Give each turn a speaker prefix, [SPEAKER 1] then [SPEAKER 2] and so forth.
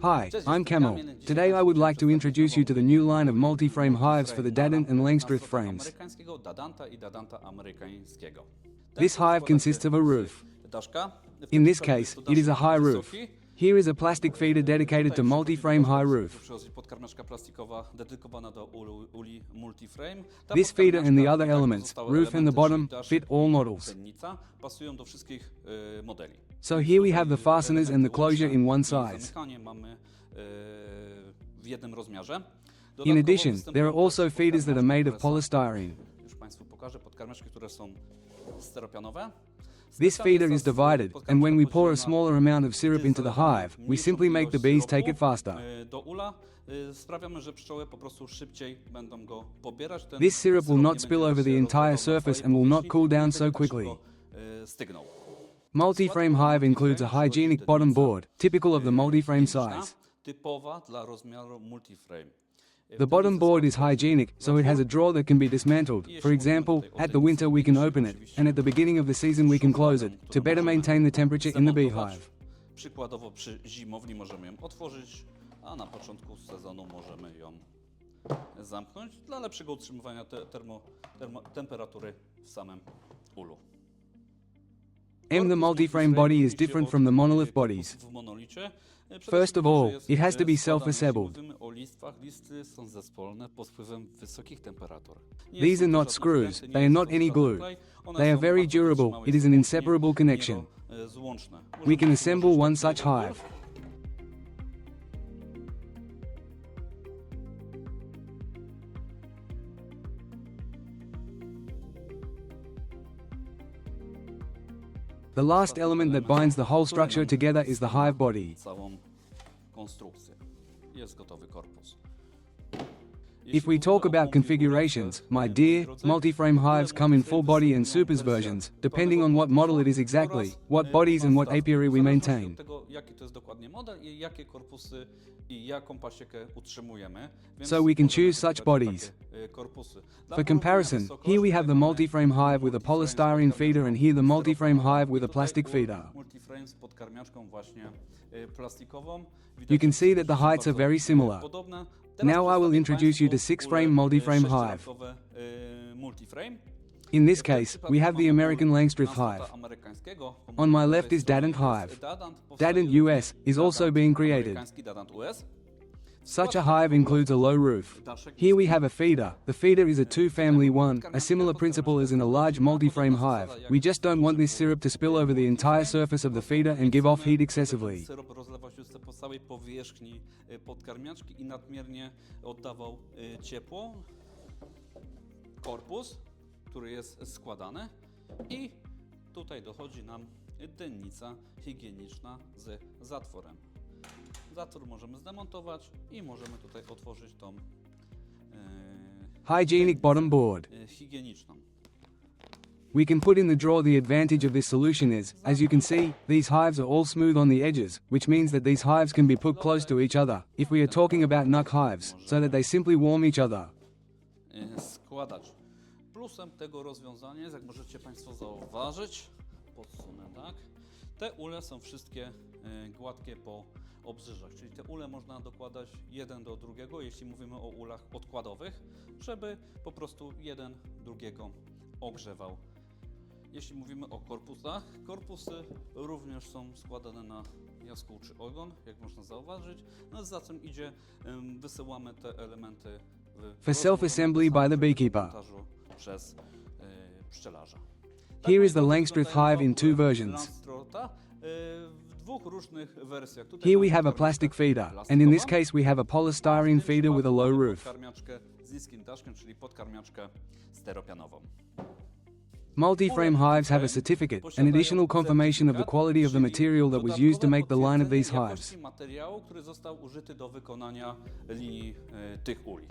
[SPEAKER 1] Hi, I'm Camel. Today I would like to introduce you to the new line of multi-frame hives for the Dadant and Langstroth frames. This hive consists of a roof. In this case, it is a high roof. Here is a plastic feeder dedicated to multi-frame high roof. This feeder and the other elements, roof and the bottom, fit all models. So here we have the fasteners and the closure in one size. In addition, there are also feeders that are made of polystyrene. This feeder is divided, and when we pour a smaller amount of syrup into the hive, we simply make the bees take it faster. This syrup will not spill over the entire surface and will not cool down so quickly. Multi-frame hive includes a hygienic bottom board, typical of the multi-frame size. The bottom board is hygienic, so it has a drawer that can be dismantled. For example, at the winter we can open it, and at the beginning of the season we can close it, to better maintain the temperature in the beehive.
[SPEAKER 2] Przykładowo przy zimowni możemy ją otworzyć, a na początku sezonu możemy ją zamknąć dla lepszego utrzymywania temperatury w samym ulu.
[SPEAKER 1] The multi-frame body is different from the monolith bodies. First of all, it has to be self-assembled. These are not screws, they are not any glue. They are very durable, it is an inseparable connection. We can assemble one such hive. The last element that binds the whole structure together is the hive body. If we talk about configurations, my dear, multi-frame hives come in full body and supers versions, depending on what model it is exactly, what bodies and what apiary we maintain. So we can choose such bodies. For comparison, here we have the multi-frame hive with a polystyrene feeder and here the multi-frame hive with a plastic feeder. You can see that the heights are very similar. Now I will introduce you to 6-frame multi-frame hive. In this case, we have the American Langstroth hive. On my left is Dadant hive. Dadant US is also being created. Such a hive includes a low roof. Here we have a feeder. The feeder is a two-family one, a similar principle as in a large multi-frame hive. We just don't want this syrup to spill over the entire surface of the feeder and give off heat excessively.
[SPEAKER 2] Korpus, który jest składany i tutaj dochodzi nam dennica higieniczna z zatworem. Zatwór możemy zdemontować i możemy tutaj otworzyć tą
[SPEAKER 1] hygienic bottom board.
[SPEAKER 2] Higieniczną.
[SPEAKER 1] We can put in the drawer. The advantage of this solution is, as you can see, these hives are all smooth on the edges, which means that these hives can be put close to each other, if we are talking about nuc hives, so that they simply warm each other.
[SPEAKER 2] Składać. Plusem tego rozwiązania jest, jak możecie Państwo zauważyć, podsunę tak, te ule są wszystkie gładkie po obrzyżach, czyli te ule można dokładać jeden do drugiego, jeśli mówimy o ulach odkładowych, żeby po prostu jeden drugiego ogrzewał. Jeśli mówimy o korpusach, korpusy również są składane na jaskółczy ogon, jak można zauważyć, no za tym idzie, wysyłamy te elementy
[SPEAKER 1] for self-assembly by the beekeeper.
[SPEAKER 2] Przez pszczelarza.
[SPEAKER 1] Here is the Langstroth hive in two versions. Here we have a plastic feeder, and in this case we have a polystyrene feeder with a low roof. Multi-frame hives have a certificate, an additional confirmation of the quality of the material that was used to make the line of these hives.
[SPEAKER 2] Materiału, który został użyty do wykonania linii tych uli.